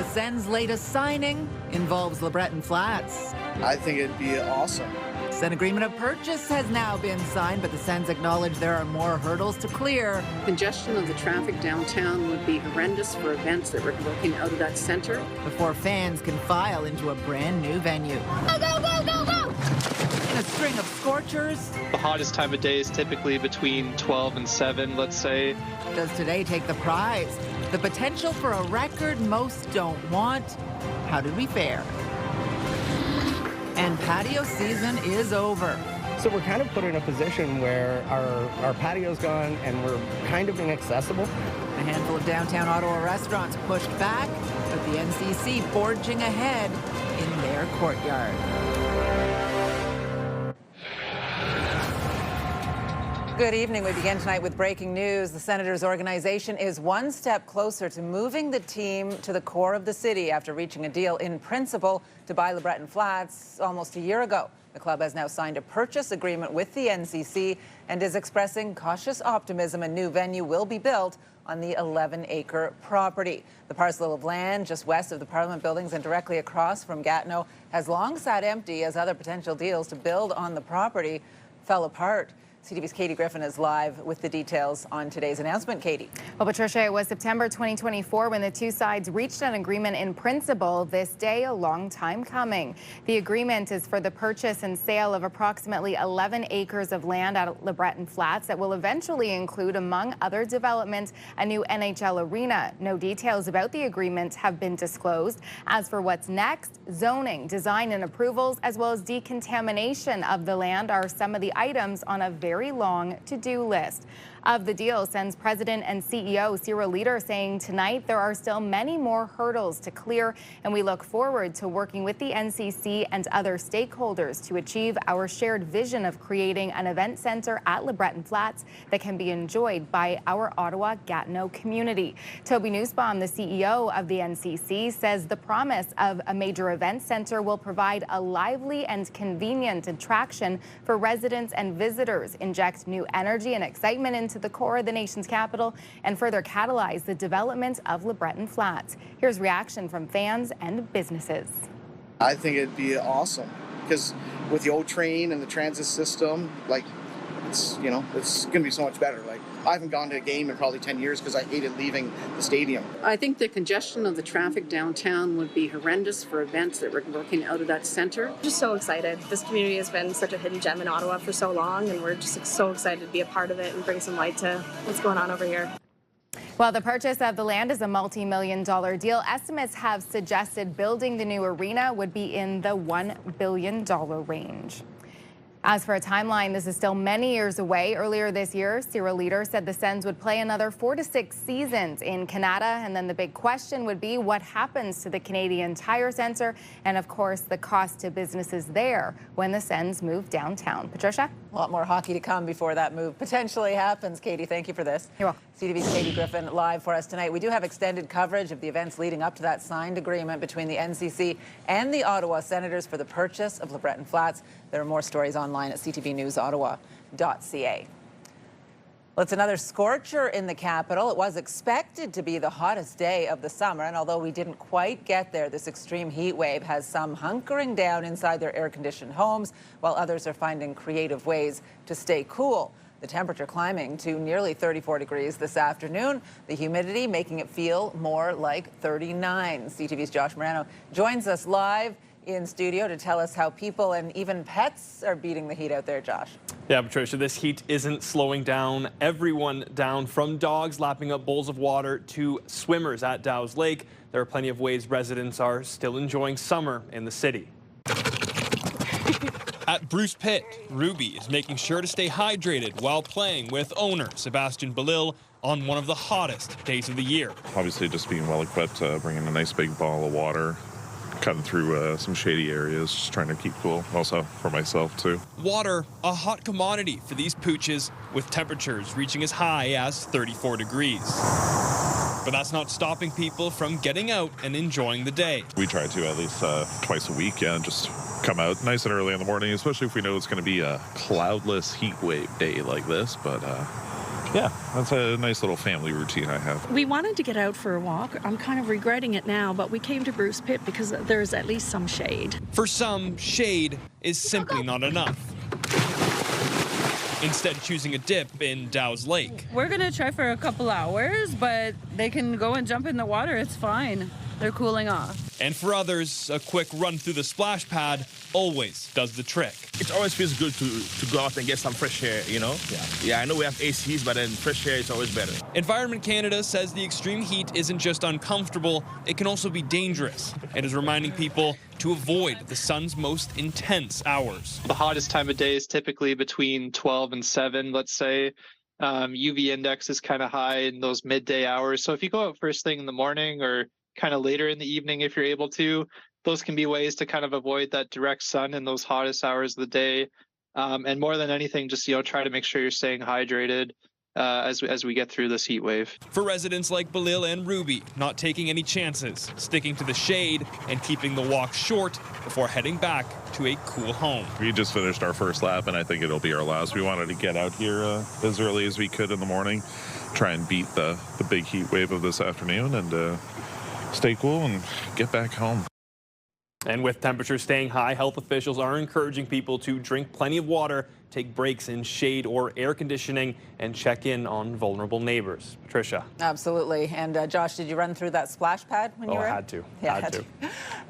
The Sens' latest signing involves LeBreton Flats. I think it'd be awesome. An agreement of purchase has now been signed, but the Sens acknowledge there are more hurdles to clear. Congestion of the traffic downtown would be horrendous for events that were working out of that centre. Before fans can file into a brand new venue. Go, go, go, go, go! In a string of scorchers. The hottest time of day is typically between 12 and 7, let's say. Does today take the prize? The potential for a record most don't want. How did we fare? And patio season is over. So we're kind of put in a position where our patio's gone and we're kind of inaccessible. A handful of downtown Ottawa restaurants pushed back, but the NCC forging ahead in their courtyard. Good evening. We begin tonight with breaking news. The Senators' organization is one step closer to moving the team to the core of the city after reaching a deal in principle to buy LeBreton Flats almost a year ago. The club has now signed a purchase agreement with the NCC and is expressing cautious optimism a new venue will be built on the 11-acre property. The parcel of land just west of the Parliament buildings and directly across from Gatineau has long sat empty as other potential deals to build on the property fell apart. CTV's Katie Griffin is live with the details on today's announcement. Katie. Well, Patricia, it was September 2024 when the two sides reached an agreement in principle. This day, a long time coming. The agreement is for the purchase and sale of approximately 11 acres of land at LeBreton Flats that will eventually include, among other developments, a new NHL arena. No details about the agreement have been disclosed. As for what's next, zoning, design and approvals, as well as decontamination of the land are some of the items on a very long to-do list. Of the deal, Sens President and CEO Cyril Leader saying tonight there are still many more hurdles to clear, and we look forward to working with the NCC and other stakeholders to achieve our shared vision of creating an event center at LeBreton Flats that can be enjoyed by our Ottawa-Gatineau community. Toby Nussbaum, the CEO of the NCC, says the promise of a major event center will provide a lively and convenient attraction for residents and visitors, inject new energy and excitement into the core of the nation's capital, and further catalyze the development of LeBreton Flats. Here's reaction from fans and businesses. I think it'd be awesome because with the old train and the transit system, like it's going to be so much better. Like I haven't gone to a game in probably 10 years because I hated leaving the stadium. I think the congestion of the traffic downtown would be horrendous for events that were working out of that centre. Just so excited. This community has been such a hidden gem in Ottawa for so long, and we're just so excited to be a part of it and bring some light to what's going on over here. Well, the purchase of the land is a multi-million-dollar deal. Estimates have suggested building the new arena would be in the $1 billion range. As for a timeline, this is still many years away. Earlier this year, Cyril Leader said the Sens would play another 4 to 6 seasons in Canada, and then the big question would be what happens to the Canadian Tire Centre and, of course, the cost to businesses there when the Sens move downtown. Patricia? A lot more hockey to come before that move potentially happens. Katie, thank you for this. You're welcome. CTV's Katie Griffin live for us tonight. We do have extended coverage of the events leading up to that signed agreement between the NCC and the Ottawa Senators for the purchase of LeBreton Flats. There are more stories online at ctvnewsottawa.ca. Well, it's another scorcher in the capital. It was expected to be the hottest day of the summer, and although we didn't quite get there, this extreme heat wave has some hunkering down inside their air-conditioned homes, while others are finding creative ways to stay cool. The temperature climbing to nearly 34 degrees this afternoon, the humidity making it feel more like 39. CTV's Josh Morano joins us live in studio to tell us how people and even pets are beating the heat out there, Josh. Yeah, Patricia, this heat isn't slowing down everyone down, from dogs lapping up bowls of water to swimmers at Dow's Lake. There are plenty of ways residents are still enjoying summer in the city. At Bruce Pit, Ruby is making sure to stay hydrated while playing with owner Sebastian Belil on one of the hottest days of the year. Obviously, just being well equipped, bringing a nice big ball of water, cutting through some shady areas, just trying to keep cool. Also for myself too. Water, a hot commodity for these pooches, with temperatures reaching as high as 34 degrees. But that's not stopping people from getting out and enjoying the day. We try to at least twice a week, and just come out nice and early in the morning, especially if we know it's going to be a cloudless heat wave day like this. But Yeah, that's a nice little family routine I have. We wanted to get out for a walk. I'm kind of regretting it now, but we came to Bruce Pit because there's at least some shade. For some, shade is simply not enough. Instead, choosing a dip in Dow's Lake. We're going to try for a couple hours, but they can go and jump in the water. It's fine. They're cooling off. And for others, a quick run through the splash pad always does the trick. It always feels good to go out and get some fresh air, you know? Yeah, I know we have ACs, but then fresh air is always better. Environment Canada says the extreme heat isn't just uncomfortable, it can also be dangerous, and is reminding people to avoid the sun's most intense hours. The hottest time of day is typically between 12 and 7, let's say. UV index is kind of high in those midday hours. So if you go out first thing in the morning or kind of later in the evening if you're able to, those can be ways to kind of avoid that direct sun in those hottest hours of the day. And more than anything, just try to make sure you're staying hydrated as we get through this heat wave. For residents like Belil and Ruby, not taking any chances, sticking to the shade and keeping the walk short before heading back to a cool home. We just finished our first lap, and I think it'll be our last. We wanted to get out here as early as we could in the morning, try and beat the big heat wave of this afternoon, and stay cool and get back home. And with temperatures staying high, health officials are encouraging people to drink plenty of water, take breaks in shade or air conditioning, and check in on vulnerable neighbors. Patricia. Absolutely. And Josh, did you run through that splash pad when you were I in? had to. Yeah, had to.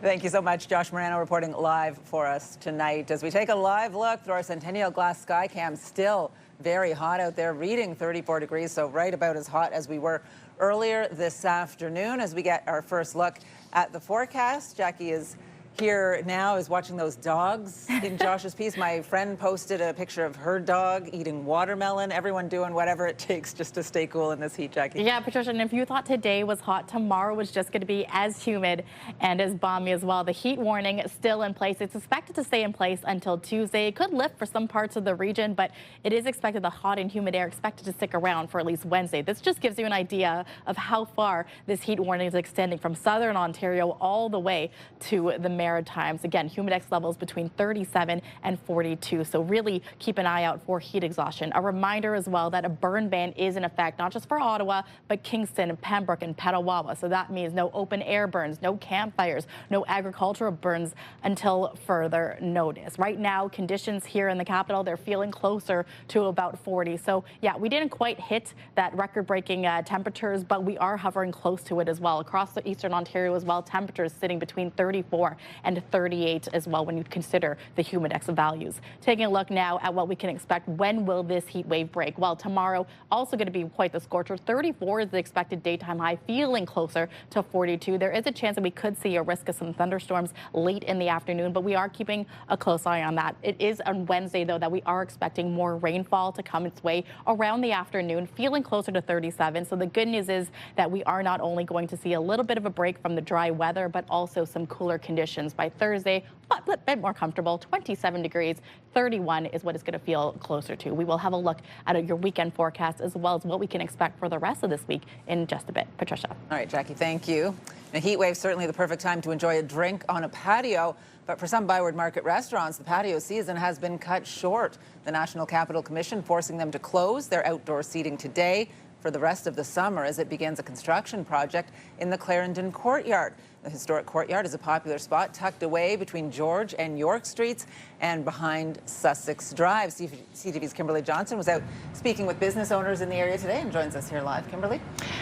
Thank you so much. Josh Morano reporting live for us tonight as we take a live look through our Centennial Glass Sky Cam. Still very hot out there, reading 34 degrees, so right about as hot as we were earlier this afternoon. As we get our first look at the forecast, Jackie is here now, is watching those dogs in Josh's piece. My friend posted a picture of her dog eating watermelon. Everyone doing whatever it takes just to stay cool in this heat, Jackie. Yeah, Patricia, and if you thought today was hot, tomorrow was just going to be as humid and as balmy as well. The heat warning is still in place. It's expected to stay in place until Tuesday. It could lift for some parts of the region, but it is expected the hot and humid air expected to stick around for at least Wednesday. This just gives you an idea of how far this heat warning is extending from southern Ontario all the way to the Maritimes. Again, humidex levels between 37 and 42. So really keep an eye out for heat exhaustion. A reminder as well that a burn ban is in effect, not just for Ottawa, but Kingston, Pembroke, and Petawawa. So that means no open air burns, no campfires, no agricultural burns until further notice. Right now, conditions here in the capital, they're feeling closer to about 40. So yeah, we didn't quite hit that record-breaking temperatures, but we are hovering close to it as well. Across the eastern Ontario as well, temperatures sitting between 34 and 38 as well when you consider the humidex values. Taking a look now at what we can expect. When will this heat wave break? Well, tomorrow also going to be quite the scorcher. 34 is the expected daytime high, feeling closer to 42. There is a chance that we could see a risk of some thunderstorms late in the afternoon, but we are keeping a close eye on that. It is on Wednesday, though, that we are expecting more rainfall to come its way around the afternoon, feeling closer to 37. So the good news is that we are not only going to see a little bit of a break from the dry weather, but also some cooler conditions by Thursday, but a bit more comfortable. 27 degrees, 31 is what it's going to feel closer to. We will have a look at your weekend forecast as well as what we can expect for the rest of this week in just a bit. Patricia. All right, Jackie, thank you. The heat wave certainly the perfect time to enjoy a drink on a patio, but for some Byward Market restaurants, the patio season has been cut short. The National Capital Commission forcing them to close their outdoor seating today for the rest of the summer as it begins a construction project in the Clarendon Courtyard. The historic courtyard is a popular spot tucked away between George and York Streets and behind Sussex Drive. CTV's Kimberly Johnson was out speaking with business owners in the area today and joins us here live. Kimberly?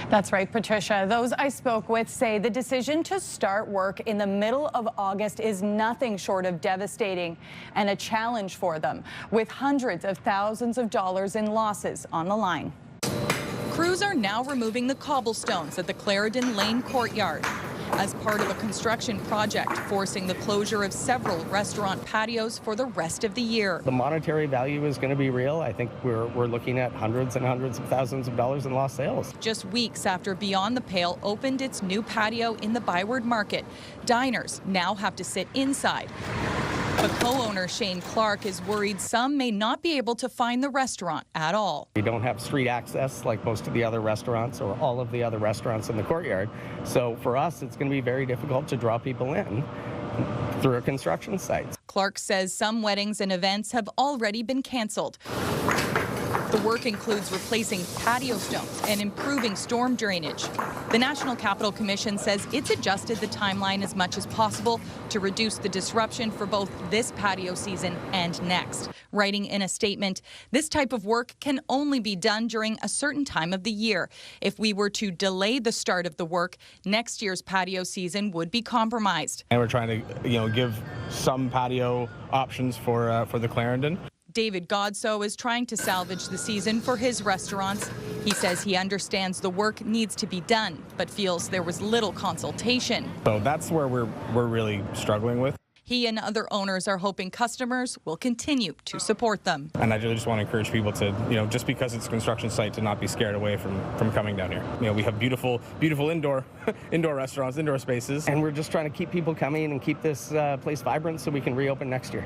That's right, Patricia. Those I spoke with say the decision to start work in the middle of August is nothing short of devastating and a challenge for them, with hundreds of thousands of dollars in losses on the line. Crews are now removing the cobblestones at the Clarendon Lane Courtyard as part of a construction project, forcing the closure of several restaurant patios for the rest of the year. The monetary value is going to be real. I think we're looking at hundreds and hundreds of thousands of dollars in lost sales. Just weeks after Beyond the Pale opened its new patio in the Byward Market, diners now have to sit inside. But co-owner Shane Clark is worried some may not be able to find the restaurant at all. We don't have street access like most of the other restaurants or all of the other restaurants in the courtyard. So for us, it's going to be very difficult to draw people in through a construction site. Clark says some weddings and events have already been canceled. The work includes replacing patio stones and improving storm drainage. The National Capital Commission says it's adjusted the timeline as much as possible to reduce the disruption for both this patio season and next. Writing in a statement, this type of work can only be done during a certain time of the year. If we were to delay the start of the work, next year's patio season would be compromised. And we're trying to, give some patio options for the Clarendon. David Godso is trying to salvage the season for his restaurants. He says he understands the work needs to be done, but feels there was little consultation. So that's where we're really struggling with. He and other owners are hoping customers will continue to support them. And I really just want to encourage people to, just because it's a construction site, to not be scared away from coming down here. We have beautiful indoor restaurants, indoor spaces, and we're just trying to keep people coming and keep this place vibrant so we can reopen next year.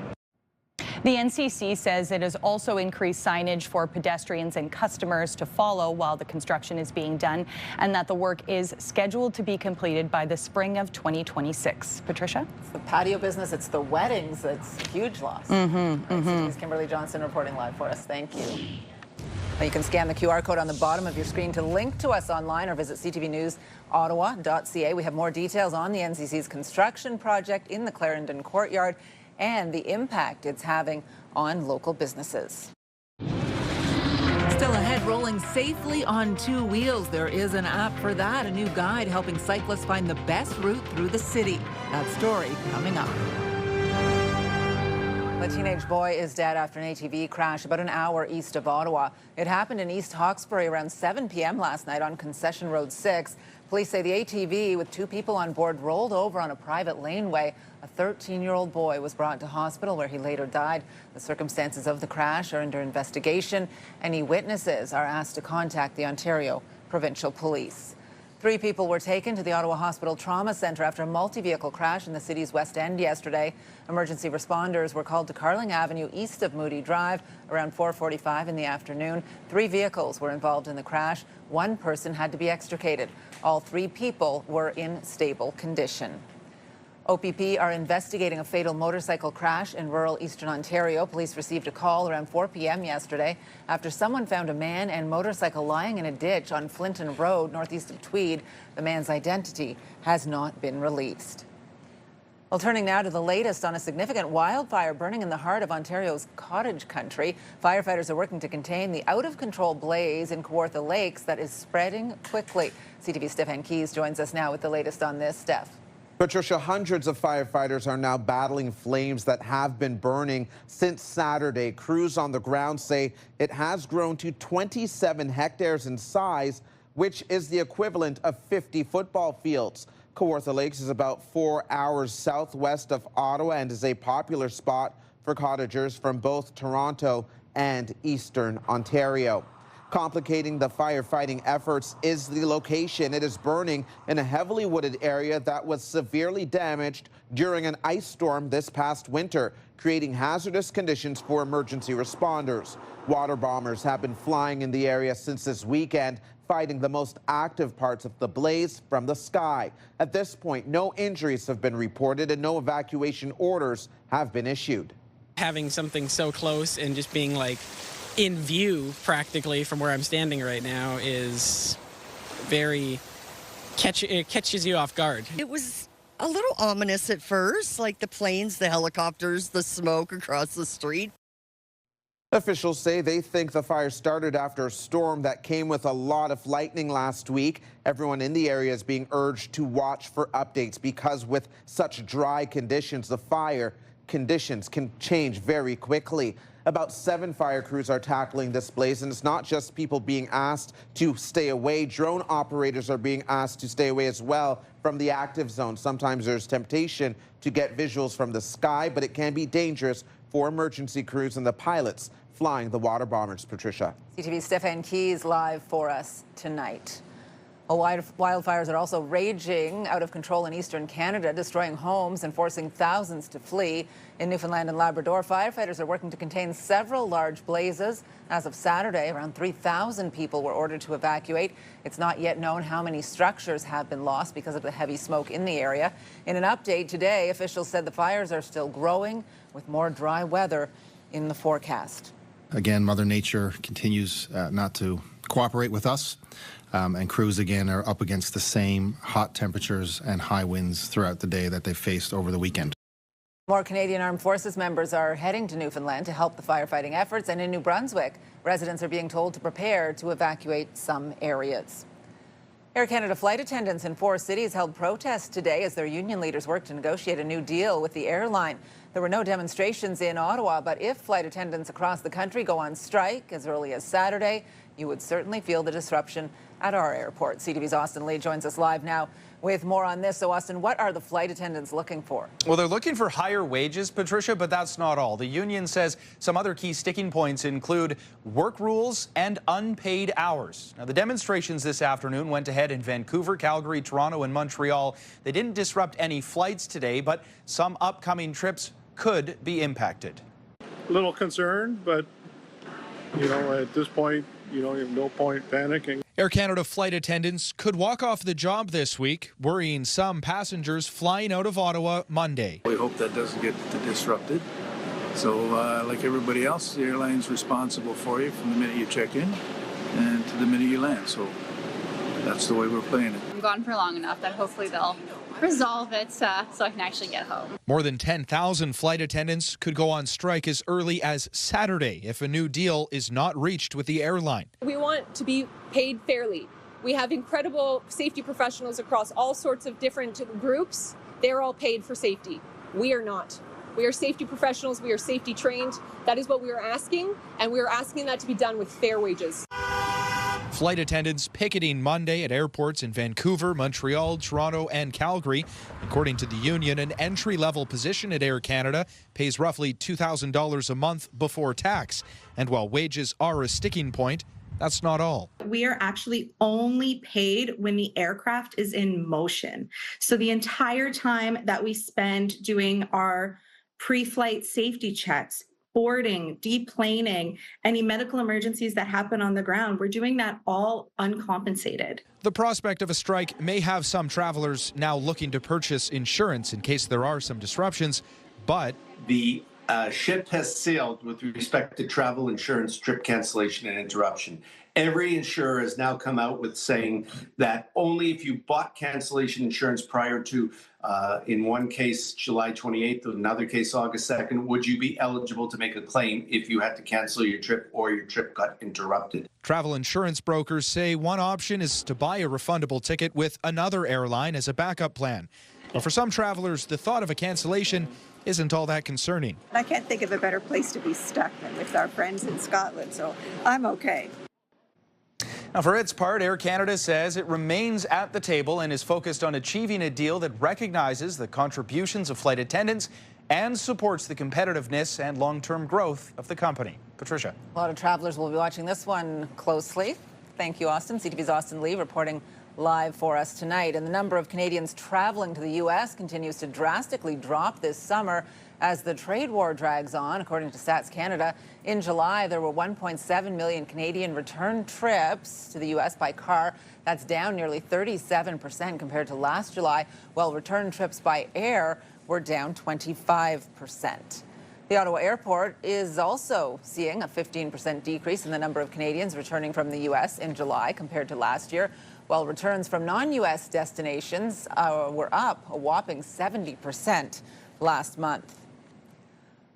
The NCC says it has also increased signage for pedestrians and customers to follow while the construction is being done, and that the work is scheduled to be completed by the spring of 2026. Patricia? It's the patio business, it's the weddings, that's a huge loss. CTV's Kimberly Johnson reporting live for us. Thank you. Now you can scan the QR code on the bottom of your screen to link to us online or visit ctvnewsottawa.ca. We have more details on the NCC's construction project in the Clarendon Courtyard and the impact it's having on local businesses. Still ahead, rolling safely on two wheels. There is an app for that, a new guide helping cyclists find the best route through the city. That story coming up. A teenage boy is dead after an ATV crash about an hour east of Ottawa. It happened in East Hawkesbury around 7 p.m. last night on Concession Road 6. Police say the ATV with two people on board rolled over on a private laneway. A 13-year-old boy was brought to hospital where he later died. The circumstances of the crash are under investigation. Any witnesses are asked to contact the Ontario Provincial Police. 3 people were taken to the Ottawa Hospital Trauma Centre after a multi-vehicle crash in the city's West End yesterday. Emergency responders were called to Carling Avenue east of Moody Drive around 4:45 in the afternoon. 3 vehicles were involved in the crash. 1 person had to be extricated. All 3 people were in stable condition. OPP are investigating a fatal motorcycle crash in rural eastern Ontario. Police received a call around 4 p.m. yesterday after someone found a man and motorcycle lying in a ditch on Flinton Road, northeast of Tweed. The man's identity has not been released. Well, turning now to the latest on a significant wildfire burning in the heart of Ontario's cottage country. Firefighters are working to contain the out-of-control blaze in Kawartha Lakes that is spreading quickly. CTV's Stefan Keys joins us now with the latest on this. Steph. Patricia, hundreds of firefighters are now battling flames that have been burning since Saturday. Crews on the ground say it has grown to 27 hectares in size, which is the equivalent of 50 football fields. Kawartha Lakes is about 4 hours southwest of Ottawa and is a popular spot for cottagers from both Toronto and Eastern Ontario. Complicating the firefighting efforts is the location. It is burning in a heavily wooded area that was severely damaged during an ice storm this past winter, creating hazardous conditions for emergency responders. Water bombers have been flying in the area since this weekend, fighting the most active parts of the blaze from the sky. At this point, no injuries have been reported and no evacuation orders have been issued. Having something so close and just being in view practically from where I'm standing right now is very it catches you off guard. It was a little ominous at first, like the planes, the helicopters, the smoke across the street. Officials say they think the fire started after a storm that came with a lot of lightning last week. Everyone in the area is being urged to watch for updates because with such dry conditions, the fire conditions can change very quickly. About 7 fire crews are tackling this blaze, and it's not just people being asked to stay away. Drone operators are being asked to stay away as well from the active zone. Sometimes there's temptation to get visuals from the sky, but it can be dangerous for emergency crews and the pilots flying the water bombers. Patricia. CTV's Stefan Keys live for us tonight. Wildfires are also raging out of control in eastern Canada, destroying homes and forcing thousands to flee. In Newfoundland and Labrador, firefighters are working to contain several large blazes. As of Saturday, around 3,000 people were ordered to evacuate. It's not yet known how many structures have been lost because of the heavy smoke in the area. In an update today, officials said the fires are still growing with more dry weather in the forecast. again, Mother Nature continues not to cooperate with us, and crews again are up against the same hot temperatures and high winds throughout the day that they faced over the weekend. More Canadian Armed Forces members are heading to Newfoundland to help the firefighting efforts, and in New Brunswick, residents are being told to prepare to evacuate some areas. Air Canada flight attendants in 4 cities held protests today as their union leaders worked to negotiate a new deal with the airline. There were no demonstrations in Ottawa, but if flight attendants across the country go on strike as early as Saturday, you would certainly feel the disruption at our airport. CTV's Austin Lee joins us live now with more on this. So, Austin, what are the flight attendants looking for? Well, they're looking for higher wages, Patricia, but that's not all. The union says some other key sticking points include work rules and unpaid hours. Now, the demonstrations this afternoon went ahead in Vancouver, Calgary, Toronto, and Montreal. They didn't disrupt any flights today, but some upcoming trips could be impacted. A little concerned, but, you know, at this point, you have no point panicking. Air Canada flight attendants could walk off the job this week, worrying some passengers flying out of Ottawa Monday. We hope that doesn't get disrupted. So, like everybody else, the airline's responsible for you from the minute you check in and to the minute you land. So that's the way we're playing it. I'm gone for long enough that hopefully they'll resolve it so I can actually get home. More than 10,000 flight attendants could go on strike as early as Saturday if a new deal is not reached with the airline. We want to be paid fairly. We have incredible safety professionals across all sorts of different groups. They're all paid for safety. We are not. We are safety professionals. We are safety trained. That is what we are asking, and we are asking that to be done with fair wages. Flight attendants picketing Monday at airports in Vancouver, Montreal, Toronto, and Calgary. According to the union, an entry-level position at Air Canada pays roughly $2,000 a month before tax. And while wages are a sticking point, that's not all. We are actually only paid when the aircraft is in motion. So the entire time that we spend doing our pre-flight safety checks, boarding, deplaning, any medical emergencies that happen on the ground, we're doing that all uncompensated. The prospect of a strike may have some travelers now looking to purchase insurance in case there are some disruptions, but the ship has sailed with respect to travel insurance, trip cancellation, and interruption. Every insurer has now come out with saying that only if you bought cancellation insurance prior to, in one case, July 28th, in another case, August 2nd, would you be eligible to make a claim if you had to cancel your trip or your trip got interrupted. Travel insurance brokers say one option is to buy a refundable ticket with another airline as a backup plan. But for some travelers, the thought of a cancellation isn't all that concerning. I can't think of a better place to be stuck than with our friends in Scotland, so I'm okay. Now, for its part, Air Canada says it remains at the table and is focused on achieving a deal that recognizes the contributions of flight attendants and supports the competitiveness and long-term growth of the company. Patricia. A lot of travelers will be watching this one closely. Thank you, Austin. CTV's Austin Lee reporting live for us tonight. And the number of Canadians traveling to the U.S. continues to drastically drop this summer as the trade war drags on. According to Stats Canada, in July, there were 1.7 million Canadian return trips to the U.S. by car. That's down nearly 37% compared to last July, while return trips by air were down 25%. The Ottawa airport is also seeing a 15% decrease in the number of Canadians returning from the U.S. in July compared to last year, while returns from non-U.S. destinations were up a whopping 70% last month.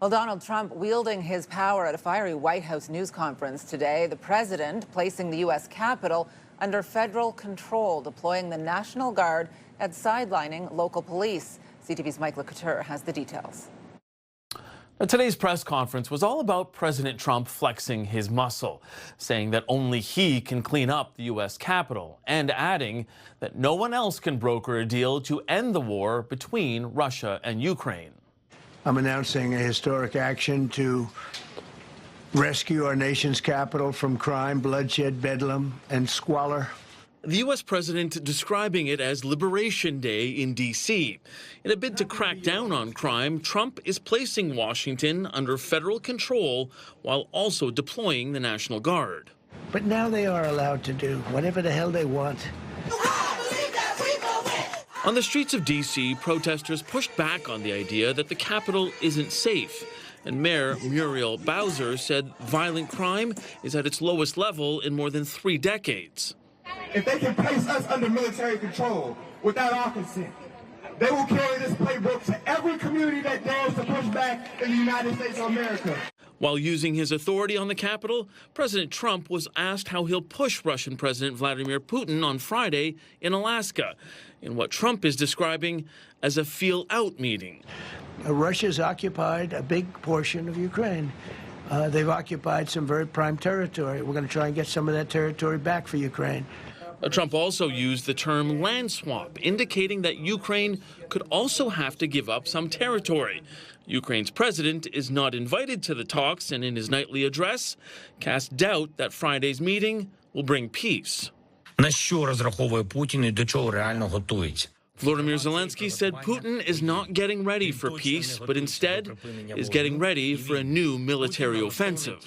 Well, Donald Trump wielding his power at a fiery White House news conference today. The president placing the U.S. Capitol under federal control, deploying the National Guard and sidelining local police. CTV's Mike LeCouture has the details. Today's press conference was all about President Trump flexing his muscle, saying that only he can clean up the U.S. Capitol, and adding that no one else can broker a deal to end the war between Russia and Ukraine. I'm announcing a historic action to rescue our nation's capital from crime, bloodshed, bedlam, and squalor. The U.S. president describing it as Liberation Day in D.C. In a bid to crack down on crime, Trump is placing Washington under federal control while also deploying the National Guard. But now they are allowed to do whatever the hell they want. On the streets of D.C., protesters pushed back on the idea that the Capitol isn't safe And Mayor Muriel Bowser said violent crime is at its lowest level in more than 3 decades. If they can place us under military control without our consent, they will carry this playbook to every community that dares to push back in the United States of America. While using his authority on the Capitol, President Trump was asked how he'll push Russian President Vladimir Putin on Friday in Alaska, in what Trump is describing as a feel-out meeting. Russia's occupied a big portion of Ukraine. They've occupied some very prime territory. We're going to try and get some of that territory back for Ukraine. Trump also used the term land swap, indicating that Ukraine could also have to give up some territory. Ukraine's president is not invited to the talks and in his nightly address cast doubt that Friday's meeting will bring peace. На що розраховує Путін і до чого реально готується? Volodymyr Zelensky said Putin is not getting ready for peace, but instead is getting ready for a new military offensive.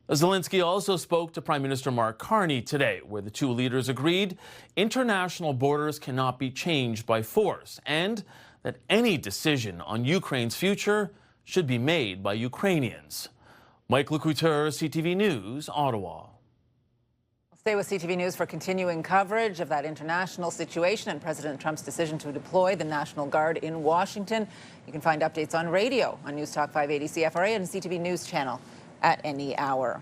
Zelensky also spoke to Prime Minister Mark Carney today, where the two leaders agreed international borders cannot be changed by force and that any decision on Ukraine's future should be made by Ukrainians. Mike Lecouteur, CTV News, Ottawa. Stay with CTV News for continuing coverage of that international situation and President Trump's decision to deploy the National Guard in Washington. You can find updates on radio on News Talk 580 CFRA and CTV News channel at any hour.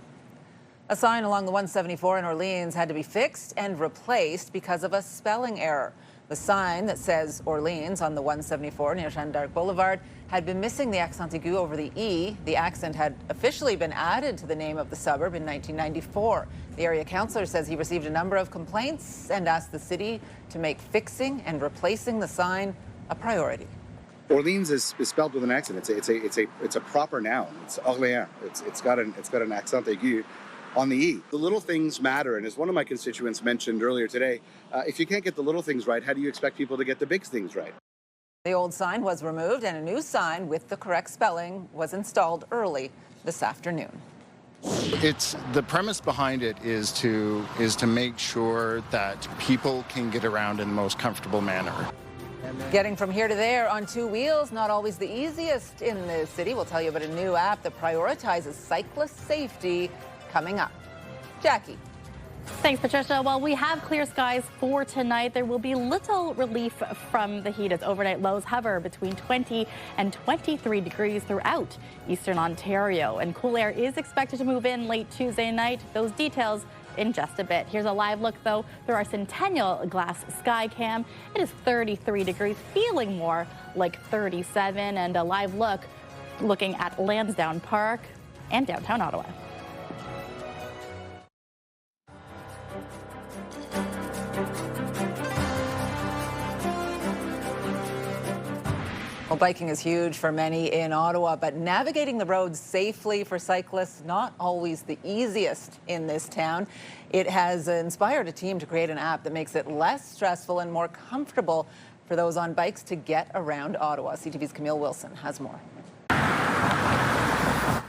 A sign along the 174 in Orléans had to be fixed and replaced because of a spelling error. The sign that says Orléans on the 174 near Jeanne d'Arc Boulevard had been missing the accent aigu over the E. The accent had officially been added to the name of the suburb in 1994. The area councillor says he received a number of complaints and asked the city to make fixing and replacing the sign a priority. Orléans is spelled with an accent. It's a proper noun. It's Orléans. It's got an accent aigu on the E. The little things matter, and as one of my constituents mentioned earlier today, if you can't get the little things right, how do you expect people to get the big things right? The old sign was removed and a new sign with the correct spelling was installed early this afternoon. It's the premise behind it is to make sure that people can get around in the most comfortable manner. Getting from here to there on two wheels, not always the easiest in the city. We'll tell you about a new app that prioritizes cyclist safety coming up. Jackie. Thanks, Patricia. Well, we have clear skies for tonight. There will be little relief from the heat as overnight lows hover between 20 and 23 degrees throughout eastern Ontario. And cool air is expected to move in late Tuesday night. Those details in just a bit. Here's a live look, though, through our Centennial Glass Sky Cam. It is 33 degrees, feeling more like 37. And a live look looking at Lansdowne Park and downtown Ottawa. Well, biking is huge for many in Ottawa, but navigating the roads safely for cyclists, not always the easiest in this town. It has inspired a team to create an app that makes it less stressful and more comfortable for those on bikes to get around Ottawa. CTV's Camille Wilson has more.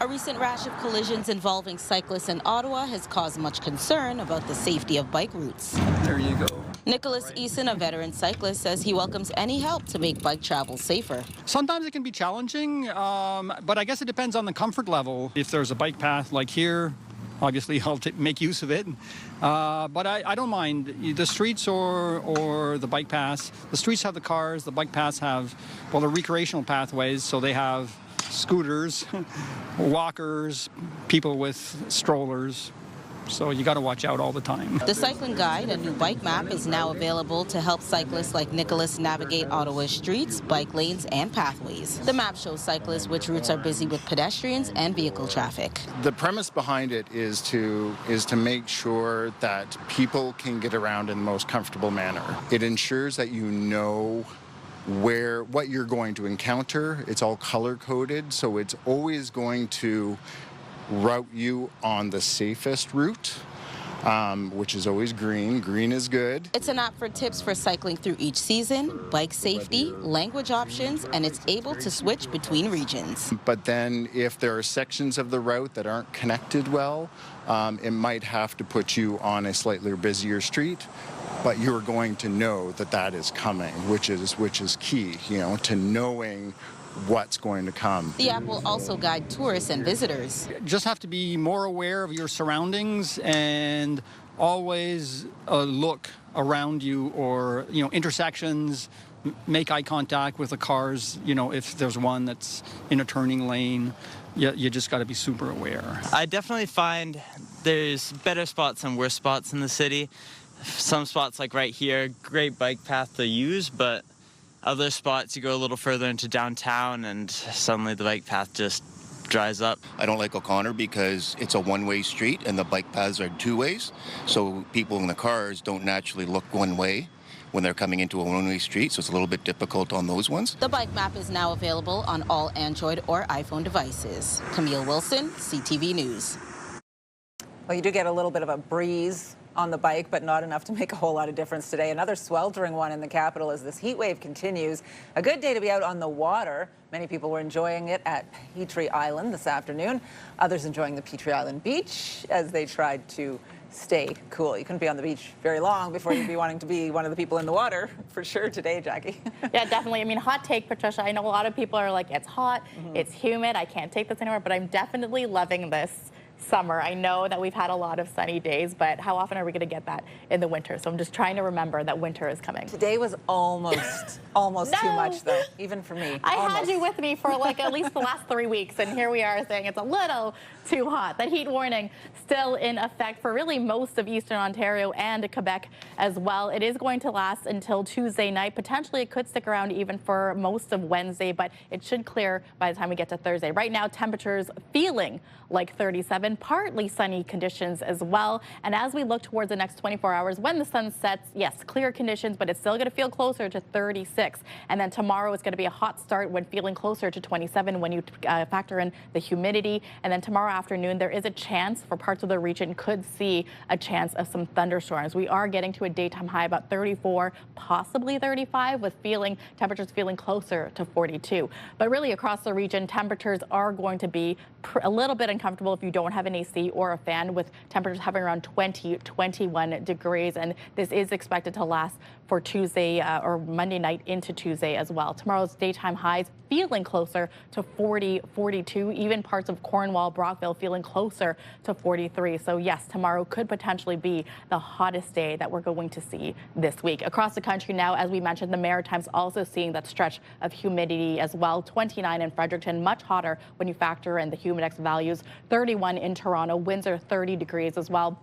A recent rash of collisions involving cyclists in Ottawa has caused much concern about the safety of bike routes. There you go. Nicholas Eason, a veteran cyclist, says he welcomes any help to make bike travel safer. Sometimes it can be challenging, but I guess it depends on the comfort level. If there's a bike path like here, obviously I'll make use of it. But I don't mind the streets or the bike paths. The streets have the cars, the bike paths have, well, the recreational pathways, so they have scooters, walkers, people with strollers. So you got to watch out all the time. The Cycling Guide, a new bike map, is now available to help cyclists like Nicholas navigate Ottawa's streets, bike lanes, and pathways. The map shows cyclists which routes are busy with pedestrians and vehicle traffic. The premise behind it is to make sure that people can get around in the most comfortable manner. It ensures that you know what you're going to encounter. It's all color-coded, so it's always going to route you on the safest route, which is always green. Green is good. It's an app for tips for cycling through each season, bike safety, language options, and it's able to switch between regions. But then if there are sections of the route that aren't connected well, it might have to put you on a slightly busier street, but you're going to know that that is coming, which is key, to knowing what's going to come. The app will also guide tourists and visitors. Just have to be more aware of your surroundings and always look around you, or intersections. Make eye contact with the cars. If there's one that's in a turning lane, you just got to be super aware. I definitely find there's better spots and worse spots in the city. Some spots like right here, great bike path to use, but other spots you go a little further into downtown and suddenly the bike path just dries up. I don't like O'Connor because it's a one-way street and the bike paths are two ways, so people in the cars don't naturally look one way when they're coming into a one-way street, so it's a little bit difficult on those ones. The bike map is now available on all Android or iPhone devices. Camille Wilson, CTV News. Well, you do get a little bit of a breeze on the bike, but not enough to make a whole lot of difference today. Another sweltering one in the capital as this heat wave continues. A good day to be out on the water. Many people were enjoying it at Petrie Island this afternoon. Others enjoying the Petrie Island beach as they tried to stay cool. You couldn't be on the beach very long before you'd be wanting to be one of the people in the water, for sure today, Jackie. Yeah, definitely. I mean, hot take, Patricia. I know a lot of people are like, it's hot, it's humid, I can't take this anymore, but I'm definitely loving this summer. I know that we've had a lot of sunny days, but how often are we going to get that in the winter? So I'm just trying to remember that winter is coming. Today was almost too much, though, even for me. I had you with me for like at least the last 3 weeks, and here we are saying it's a little too hot. That heat warning still in effect for really most of Eastern Ontario and Quebec as well. It is going to last until Tuesday night. Potentially it could stick around even for most of Wednesday, but it should clear by the time we get to Thursday. Right now, temperatures feeling like 37, partly sunny conditions as well. And as we look towards the next 24 hours, when the sun sets, yes, clear conditions, but it's still going to feel closer to 36. And then tomorrow is going to be a hot start when feeling closer to 27 when you factor in the humidity. And then tomorrow afternoon, there is a chance for parts of the region could see a chance of some thunderstorms. We are getting to a daytime high about 34, possibly 35, with temperatures feeling closer to 42. But really across the region, temperatures are going to be a little bit uncomfortable if you don't have an AC or a fan, with temperatures hovering around 20, 21 degrees. And this is expected to last for Tuesday or Monday night into Tuesday as well. Tomorrow's daytime highs feeling closer to 40, 42, even parts of Cornwall, Brockville feeling closer to 43. So yes, tomorrow could potentially be the hottest day that we're going to see this week. Across the country now, as we mentioned, the Maritime's also seeing that stretch of humidity as well. 29 in Fredericton, much hotter when you factor in the humidex values. 31 in Toronto, Windsor 30 degrees as well.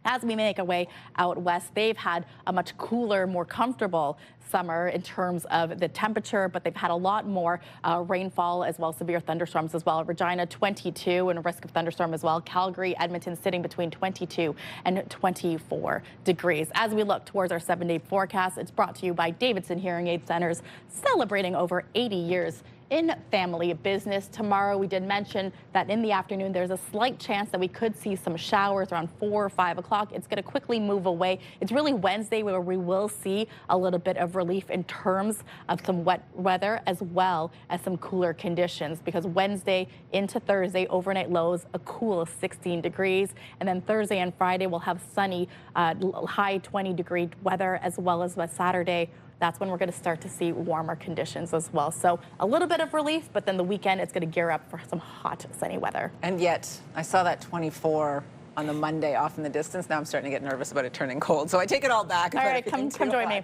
As we make our way out west, they've had a much cooler, more comfortable summer in terms of the temperature, but they've had a lot more rainfall as well, severe thunderstorms as well. Regina 22 and a risk of thunderstorm as well. Calgary, Edmonton sitting between 22 and 24 degrees. As we look towards our 7-day forecast, it's brought to you by Davidson Hearing Aid Centers, celebrating over 80 years in family business. Tomorrow, we did mention that in the afternoon, there's a slight chance that we could see some showers around 4 or 5 o'clock. It's going to quickly move away. It's really Wednesday where we will see a little bit of relief in terms of some wet weather as well as some cooler conditions, because Wednesday into Thursday, overnight lows, a cool 16 degrees. And then Thursday and Friday, we'll have sunny, high 20-degree weather, as well as Saturday. That's when we're going to start to see warmer conditions as well. So a little bit of relief, but then the weekend it's going to gear up for some hot, sunny weather. And yet, I saw that 24 on the Monday off in the distance. Now I'm starting to get nervous about it turning cold. So I take it all back. All right, come join me.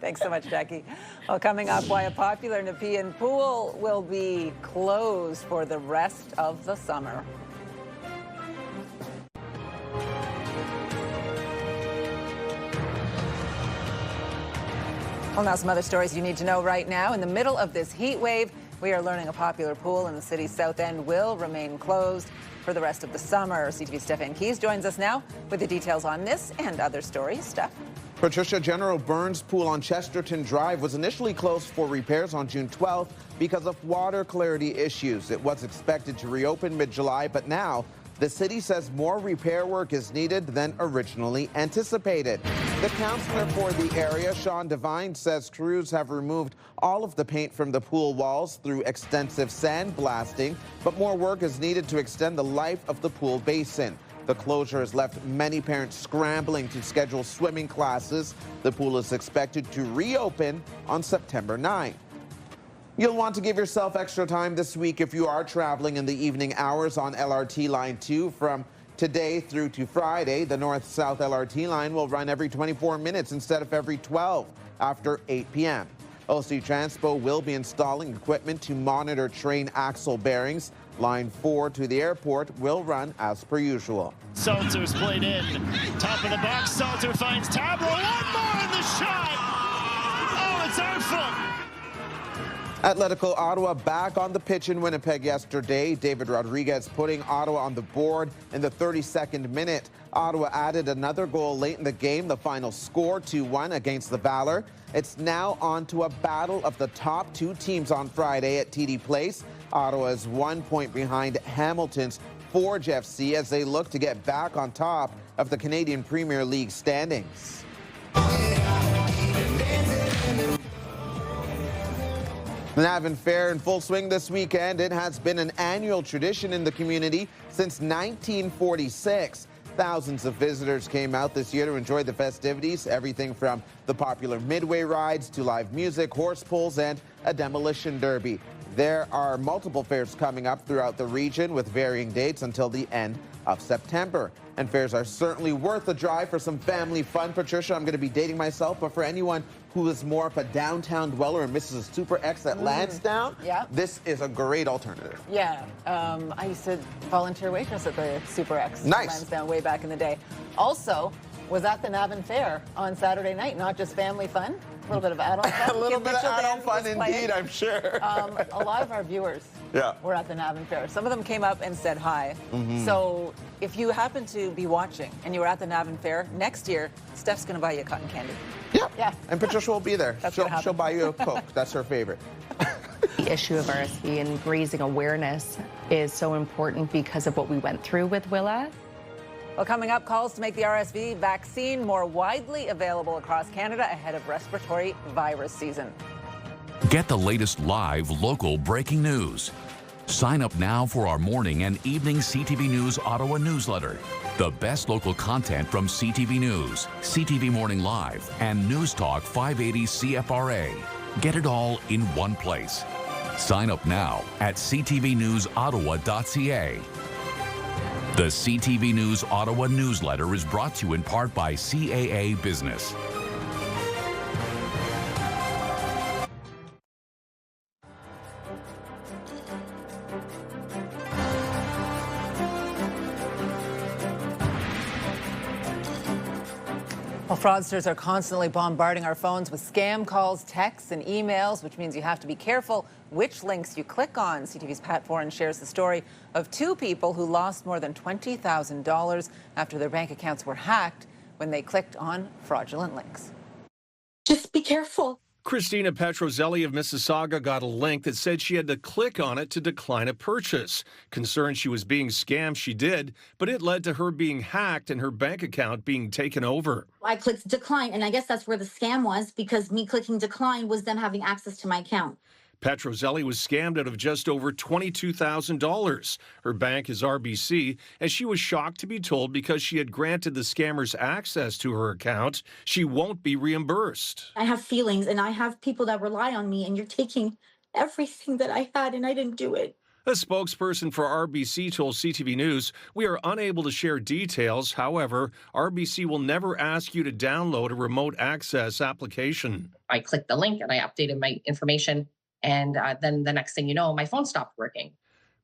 Thanks so much, Jackie. Well, coming up, why a popular Nepean pool will be closed for the rest of the summer. Well, now some other stories you need to know right now. In the middle of this heat wave, we are learning a popular pool in the city's south end will remain closed for the rest of the summer. CTV's Stephan Keys joins us now with the details on this and other stories. Steph. Patricia, General Burns Pool on Chesterton Drive was initially closed for repairs on June 12th because of water clarity issues. It was expected to reopen mid-July, but now the city says more repair work is needed than originally anticipated. The councillor for the area, Sean Devine, says crews have removed all of the paint from the pool walls through extensive sandblasting, but more work is needed to extend the life of the pool basin. The closure has left many parents scrambling to schedule swimming classes. The pool is expected to reopen on September 9th. You'll want to give yourself extra time this week if you are traveling in the evening hours on LRT Line 2 from today through to Friday. The north-south LRT line will run every 24 minutes instead of every 12 after 8 p.m. OC Transpo will be installing equipment to monitor train axle bearings. Line 4 to the airport will run as per usual. Salter's played in. Top of the box, Salter finds Tabler. One more in the shot! Oh, it's artful! Atletico Ottawa back on the pitch in Winnipeg yesterday. David Rodriguez putting Ottawa on the board in the 32nd minute. Ottawa added another goal late in the game. The final score 2-1 against the Valor. It's now on to a battle of the top two teams on Friday at TD Place. Ottawa is 1 point behind Hamilton's Forge FC as they look to get back on top of the Canadian Premier League standings. The Navan Fair in full swing this weekend. It has been an annual tradition in the community since 1946. Thousands of visitors came out this year to enjoy the festivities, everything from the popular midway rides to live music, horse pulls, and a demolition derby. There are multiple fairs coming up throughout the region with varying dates until the end of September. And fairs are certainly worth a drive for some family fun. Patricia, I'm going to be dating myself, but for anyone who is more of a downtown dweller and misses a Super X at Lansdowne, this is a great alternative. Yeah, I used to volunteer waitress at the Super X Lansdowne way back in the day. Also, was at the Navan Fair on Saturday night, not just family fun, a little bit of adult fun. A little bit of adult fun indeed, I'm sure. A lot of our viewers were at the Navan Fair. Some of them came up and said hi. So if you happen to be watching and you were at the Navan Fair, next year, Steph's going to buy you a cotton candy. Yeah. And Patricia will be there. She'll buy you a Coke. That's her favorite. The issue of RSV and raising awareness is so important because of what we went through with Willa. Well, coming up, calls to make the RSV vaccine more widely available across Canada ahead of respiratory virus season. Get the latest live local breaking news. Sign up now for our morning and evening CTV News Ottawa newsletter. The best local content from CTV News, CTV Morning Live, and News Talk 580 CFRA. Get it all in one place. Sign up now at ctvnewsottawa.ca. The CTV News Ottawa newsletter is brought to you in part by CAA Business. Well, fraudsters are constantly bombarding our phones with scam calls, texts, and emails, which means you have to be careful which links you click on. CTV's Pat Foran shares the story of two people who lost more than $20,000 after their bank accounts were hacked when they clicked on fraudulent links. Just be careful. Christina Petrozelli of Mississauga got a link that said she had to click on it to decline a purchase. Concerned she was being scammed, she did, but it led to her being hacked and her bank account being taken over. I clicked decline, and I guess that's where the scam was, because me clicking decline was them having access to my account. Petrozelli was scammed out of just over $22,000. Her bank is RBC, and she was shocked to be told because she had granted the scammers access to her account, she won't be reimbursed. I have feelings, and I have people that rely on me, and you're taking everything that I had, and I didn't do it. A spokesperson for RBC told CTV News, "We are unable to share details. However, RBC will never ask you to download a remote access application." I clicked the link and I updated my information. And then the next thing you know, my phone stopped working.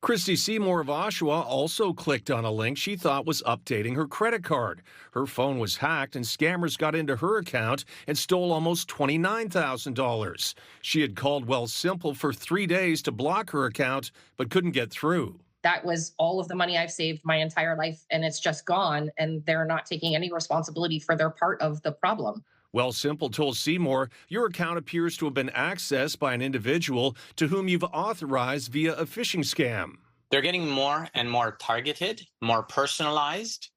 Christy Seymour of Oshawa also clicked on a link she thought was updating her credit card. Her phone was hacked and scammers got into her account and stole almost $29,000. She had called Wealthsimple for 3 days to block her account, but couldn't get through. That was all of the money I've saved my entire life, and it's just gone, and they're not taking any responsibility for their part of the problem. Wealthsimple told Seymour, your account appears to have been accessed by an individual to whom you've authorized via a phishing scam. They're getting more and more targeted, more personalized,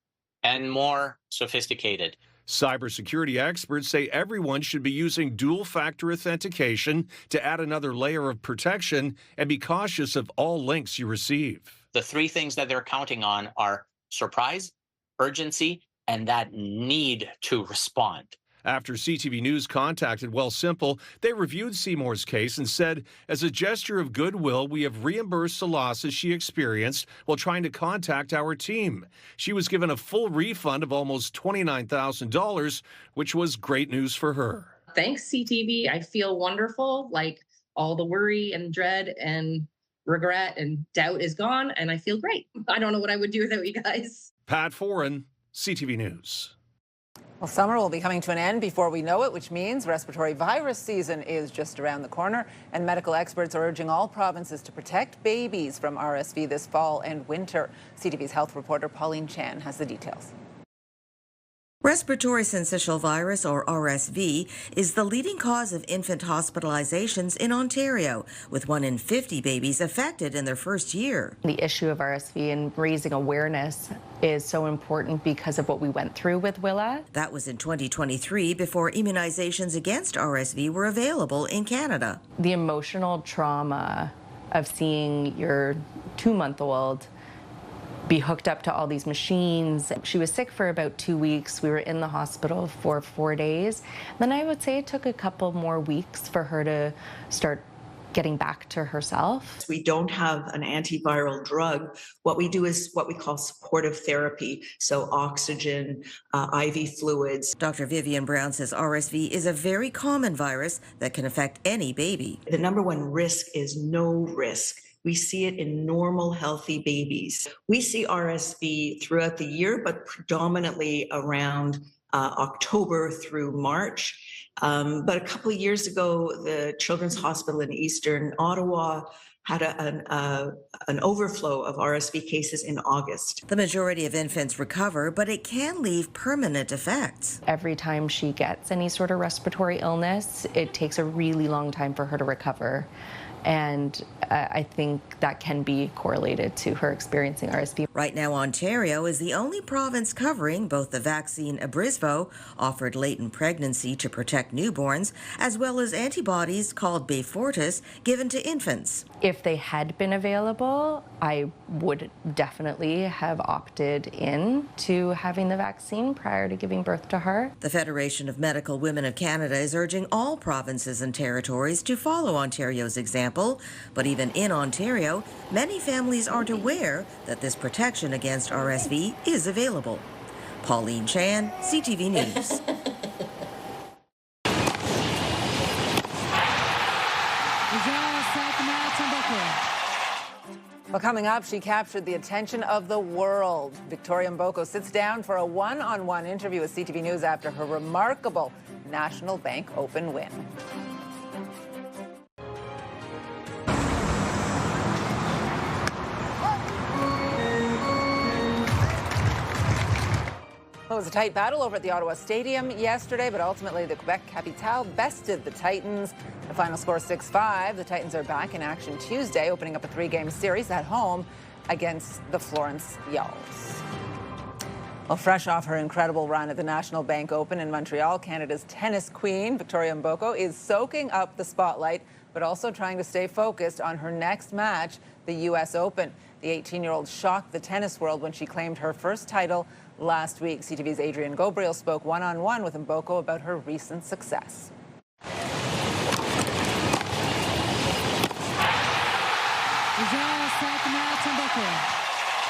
and more sophisticated. Cybersecurity experts say everyone should be using dual-factor authentication to add another layer of protection and be cautious of all links you receive. The three things that they're counting on are surprise, urgency, and that need to respond. After CTV News contacted Wealthsimple, they reviewed Seymour's case and said, as a gesture of goodwill, we have reimbursed the losses she experienced while trying to contact our team. She was given a full refund of almost $29,000, which was great news for her. Thanks, CTV. I feel wonderful. Like all the worry and dread and regret and doubt is gone, and I feel great. I don't know what I would do without you guys. Pat Foran, CTV News. Well, summer will be coming to an end before we know it, which means respiratory virus season is just around the corner, and medical experts are urging all provinces to protect babies from RSV this fall and winter. CTV's health reporter Pauline Chan has the details. Respiratory syncytial virus, or RSV, is the leading cause of infant hospitalizations in Ontario, with 1 in 50 babies affected in their first year. The issue of RSV and raising awareness is so important because of what we went through with Willa. That was in 2023, before immunizations against RSV were available in Canada. The emotional trauma of seeing your 2-month-old be hooked up to all these machines. She was sick for about 2 weeks. We were in the hospital for 4 days. Then I would say it took a couple more weeks for her to start getting back to herself. We don't have an antiviral drug. What we do is what we call supportive therapy, so oxygen, IV fluids. Dr. Vivian Brown says RSV is a very common virus that can affect any baby. The number one risk is no risk. We see it in normal, healthy babies. We see RSV throughout the year, but predominantly around October through March. But a couple of years ago, the Children's Hospital in Eastern Ottawa had an overflow of RSV cases in August. The majority of infants recover, but it can leave permanent effects. Every time she gets any sort of respiratory illness, it takes a really long time for her to recover. And I think that can be correlated to her experiencing RSV. Right now, Ontario is the only province covering both the vaccine Abrysvo, offered late in pregnancy to protect newborns, as well as antibodies called Beyfortus, given to infants. If they had been available, I would definitely have opted in to having the vaccine prior to giving birth to her. The Federation of Medical Women of Canada is urging all provinces and territories to follow Ontario's example. But even in Ontario, many families aren't aware that this protection against RSV is available. Pauline Chan, CTV News. Well, coming up, she captured the attention of the world. Victoria Mboko sits down for a one-on-one interview with CTV News after her remarkable National Bank Open win. Well, it was a tight battle over at the Ottawa Stadium yesterday, but ultimately the Quebec Capitale bested the Titans. The final score 6-5. The Titans are back in action Tuesday, opening up a 3-game series at home against the Florence Yalls. Well, fresh off her incredible run at the National Bank Open in Montreal, Canada's tennis queen, Victoria Mboko, is soaking up the spotlight, but also trying to stay focused on her next match, the U.S. Open. The 18-year-old shocked the tennis world when she claimed her first title last week. CTV's Adrian Gobriel spoke one-on-one with Mboko about her recent success.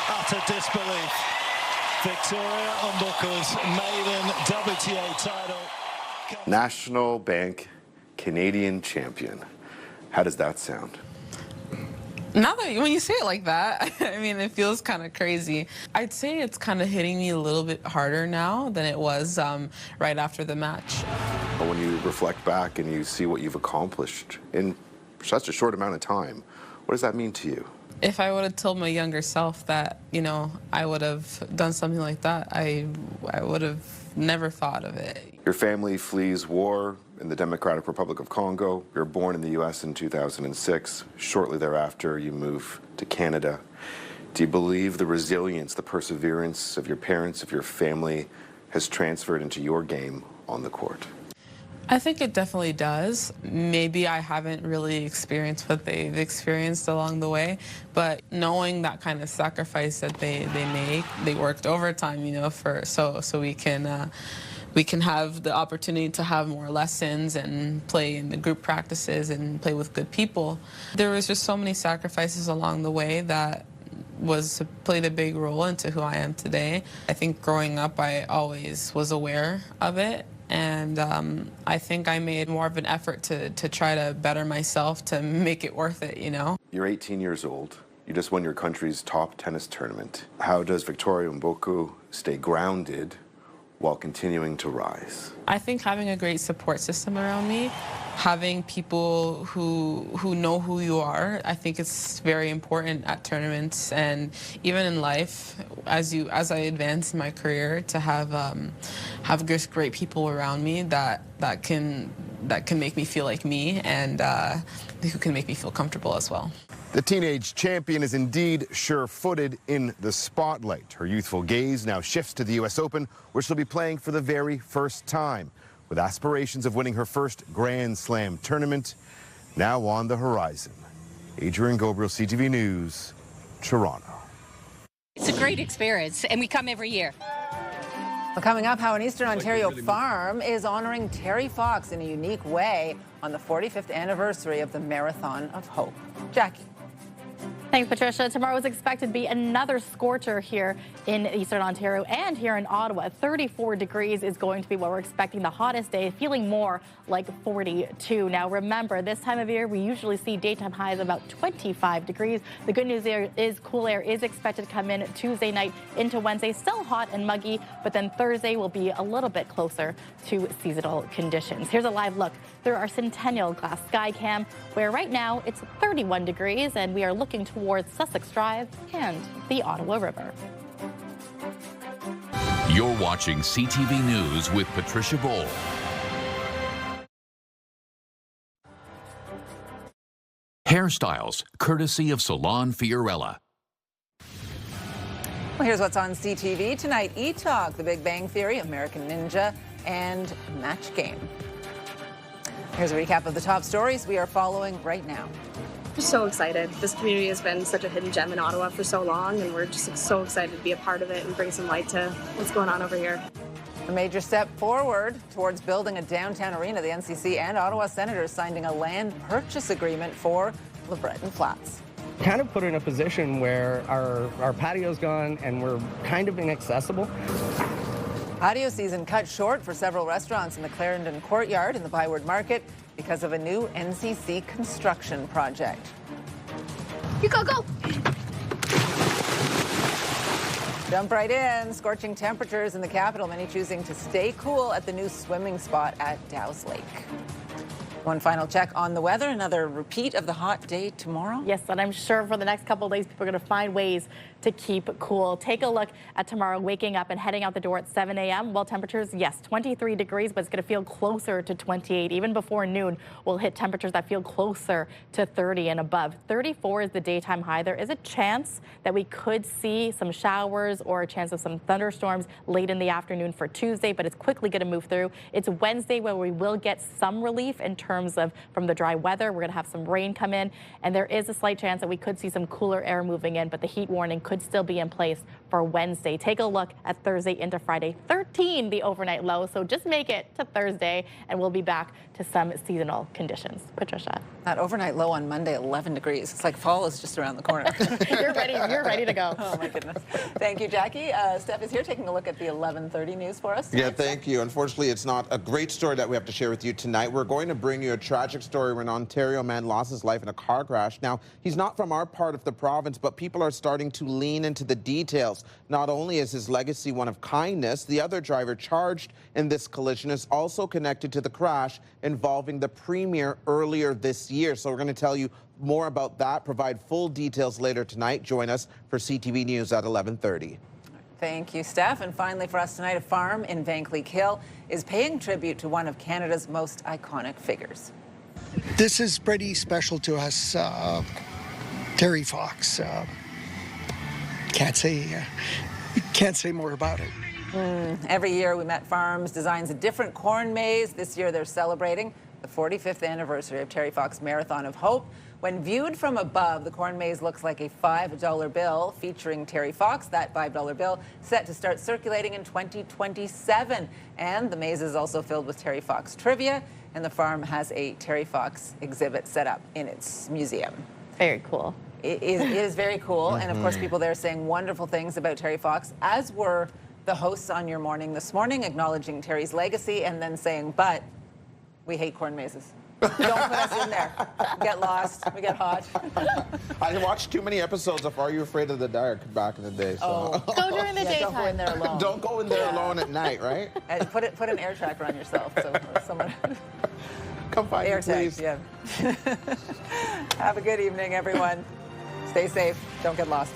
Utter disbelief. Victoria Mboko's maiden WTA title. National Bank Canadian champion. How does that sound? Now that when you say it like that, I mean, it feels kind of crazy. I'd say it's kind of hitting me a little bit harder now than it was right after the match. But when you reflect back and you see what you've accomplished in such a short amount of time, what does that mean to you? If I would have told my younger self that, you know, I would have done something like that, I would have never thought of it. Your family flees war in the Democratic Republic of Congo. You were born in the U.S. in 2006. Shortly thereafter, you move to Canada. Do you believe the resilience, the perseverance of your parents, of your family, has transferred into your game on the court? I think it definitely does. Maybe I haven't really experienced what they've experienced along the way, but knowing that kind of sacrifice that they make, they worked overtime, you know, so we can we can have the opportunity to have more lessons and play in the group practices and play with good people. There was just so many sacrifices along the way that played a big role into who I am today. I think growing up, I always was aware of it, and I think I made more of an effort to try to better myself to make it worth it, you know? You're 18 years old. You just won your country's top tennis tournament. How does Victoria Mboko stay grounded while continuing to rise? I think having a great support system around me, having people who know who you are, I think it's very important at tournaments and even in life as I advance in my career, to have just great people around me that can make me feel like me, and who can make me feel comfortable as well. The teenage champion is indeed sure-footed in the spotlight. Her youthful gaze now shifts to the U.S. Open, where she'll be playing for the very first time, with aspirations of winning her first Grand Slam tournament now on the horizon. Adrian Gobriel, CTV News, Toronto. It's a great experience, and we come every year. Well, coming up, how an Eastern Ontario farm is honoring Terry Fox in a unique way on the 45th anniversary of the Marathon of Hope. Jackie. Thanks, Patricia. Tomorrow is expected to be another scorcher here in Eastern Ontario and here in Ottawa. 34 degrees is going to be what we're expecting, the hottest day, feeling more like 42. Now, remember, this time of year, we usually see daytime highs about 25 degrees. The good news there is cool air is expected to come in Tuesday night into Wednesday. Still hot and muggy, but then Thursday will be a little bit closer to seasonal conditions. Here's a live look through our Centennial Glass Skycam, where right now it's 31 degrees, and we are looking towards Sussex Drive and the Ottawa River. You're watching CTV News with Patricia Boll. Hairstyles, courtesy of Salon Fiorella. Well, here's what's on CTV tonight. E-Talk, The Big Bang Theory, American Ninja, and Match Game. Here's a recap of the top stories we are following right now. We're so excited. This community has been such a hidden gem in Ottawa for so long, and we're just so excited to be a part of it and bring some light to what's going on over here. A major step forward towards building a downtown arena. The NCC and Ottawa Senators signing a land purchase agreement for LeBreton Flats. Kind of put in a position where our patio's gone and we're kind of inaccessible. Patio season cut short for several restaurants in the Clarendon Courtyard in the Byward Market because of a new NCC construction project. You go! Jump right in. Scorching temperatures in the capital, many choosing to stay cool at the new swimming spot at Dow's Lake. One final check on the weather. Another repeat of the hot day tomorrow. Yes, and I'm sure for the next couple of days, people are going to find ways to keep cool. Take a look at tomorrow, waking up and heading out the door at 7 a.m. Well, temperatures, yes, 23 degrees, but it's going to feel closer to 28. Even before noon, we'll hit temperatures that feel closer to 30 and above. 34 is the daytime high. There is a chance that we could see some showers or a chance of some thunderstorms late in the afternoon for Tuesday, but it's quickly going to move through. It's Wednesday where we will get some relief in terms of from the dry weather. We're going to have some rain come in, and there is a slight chance that we could see some cooler air moving in, but the heat warning could still be in place for Wednesday. Take a look at Thursday into Friday. 13 the overnight low, so just make it to Thursday, and we'll be back to some seasonal conditions. Patricia. That overnight low on Monday, 11 degrees. It's like fall is just around the corner. You're ready to go. Oh, my goodness. Thank you, Jackie. Steph is here taking a look at the 11:30 news for us. Yeah, thank you. Unfortunately, it's not a great story that we have to share with you tonight. We're going to bring you a tragic story where an Ontario man lost his life in a car crash. Now, he's not from our part of the province, but people are starting to lean into the details. Not only is his legacy one of kindness, the other driver charged in this collision is also connected to the crash involving the Premier earlier this year. So we're going to tell you more about that, provide full details later tonight. Join us for CTV News at 11:30. Thank you, Steph. And finally for us tonight, a farm in Van Cleek Hill is paying tribute to one of Canada's most iconic figures. This is pretty special to us. Terry Fox. Can't say more about it. Every year we met farms designs a different corn maze. This year they're celebrating the 45th anniversary of Terry Fox Marathon of Hope. When viewed from above, the corn maze looks like a $5 bill featuring Terry Fox. That $5 bill set to start circulating in 2027. And the maze is also filled with Terry Fox trivia, and the farm has a Terry Fox exhibit set up in its museum. Very cool. It is very cool. And of course, people there saying wonderful things about Terry Fox, as were the hosts on your morning this morning, acknowledging Terry's legacy and then saying, but we hate corn mazes. Don't put us in there. We get lost. We get hot. I watched too many episodes of Are You Afraid of the Dark back in the day. So. Oh. Go during the daytime. Don't go in there alone. Don't go in there alone at night, right? And put an air tracker on yourself. So someone come find me, please. Yeah. Have a good evening, everyone. Stay safe. Don't get lost.